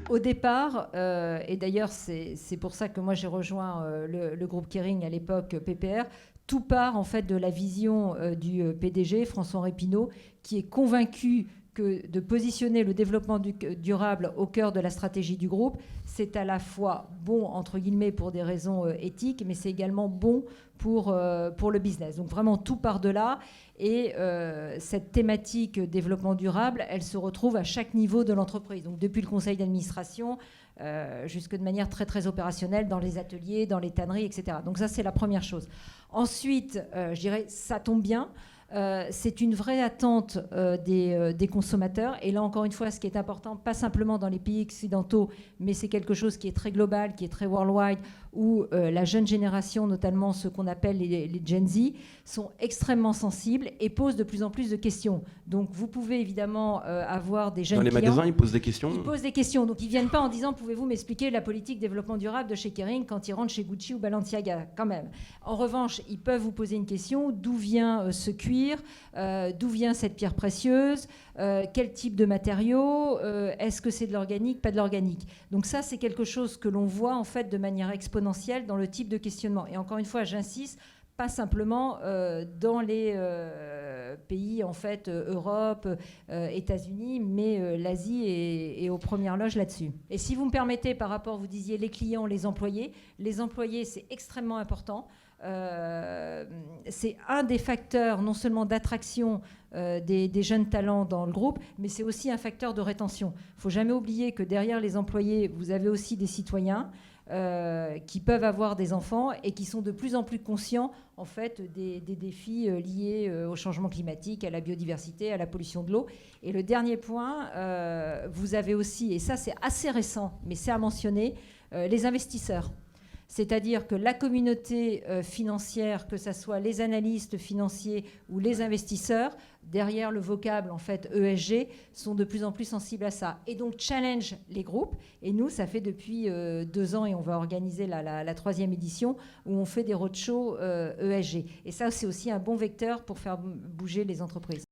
Au départ, et d'ailleurs c'est pour ça que moi j'ai rejoint le groupe Kering à l'époque PPR, tout part en fait de la vision du PDG François Pinault, qui est convaincu que de positionner le développement durable au cœur de la stratégie du groupe, c'est à la fois bon, entre guillemets, pour des raisons éthiques, mais c'est également bon pour le business. Donc vraiment, tout part de là. Et cette thématique développement durable, elle se retrouve à chaque niveau de l'entreprise. Donc depuis le conseil d'administration jusque de manière très, très opérationnelle dans les ateliers, dans les tanneries, etc. Donc ça, c'est la première chose. Ensuite, je dirais, ça tombe bien. C'est une vraie attente des consommateurs. Et là, encore une fois, ce qui est important, pas simplement dans les pays occidentaux, mais c'est quelque chose qui est très global, qui est très worldwide, où la jeune génération, notamment ceux qu'on appelle les Gen Z, sont extrêmement sensibles et posent de plus en plus de questions. Donc, vous pouvez évidemment avoir des jeunes clients. Dans les magasins, ils posent des questions. Ils posent des questions. Donc, ils ne viennent pas en disant « Pouvez-vous m'expliquer la politique développement durable de chez Kering ?» quand ils rentrent chez Gucci ou Balenciaga, quand même. En revanche, ils peuvent vous poser une question. D'où vient ce cuir ? D'où vient cette pierre précieuse ? Quel type de matériaux ? Est-ce que c'est de l'organique ? Pas de l'organique. Donc ça, c'est quelque chose que l'on voit en fait de manière exponentielle dans le type de questionnement. Et encore une fois, j'insiste, pas simplement dans les pays, en fait, Europe, États-Unis, mais l'Asie est aux premières loges là-dessus. Et si vous me permettez, par rapport, vous disiez les clients, les employés, c'est extrêmement important. C'est un des facteurs non seulement d'attraction des jeunes talents dans le groupe, mais c'est aussi un facteur de rétention. Il ne faut jamais oublier que derrière les employés, vous avez aussi des citoyens qui peuvent avoir des enfants et qui sont de plus en plus conscients en fait, des défis liés au changement climatique, à la biodiversité, à la pollution de l'eau. Et le dernier point, vous avez aussi, et ça c'est assez récent, mais c'est à mentionner, les investisseurs. C'est-à-dire que la communauté financière, que ce soit les analystes financiers ou les investisseurs, derrière le vocable en fait ESG, sont de plus en plus sensibles à ça. Et donc challenge les groupes. Et nous, ça fait depuis 2 ans et on va organiser la 3e édition où on fait des roadshows ESG. Et ça, c'est aussi un bon vecteur pour faire bouger les entreprises.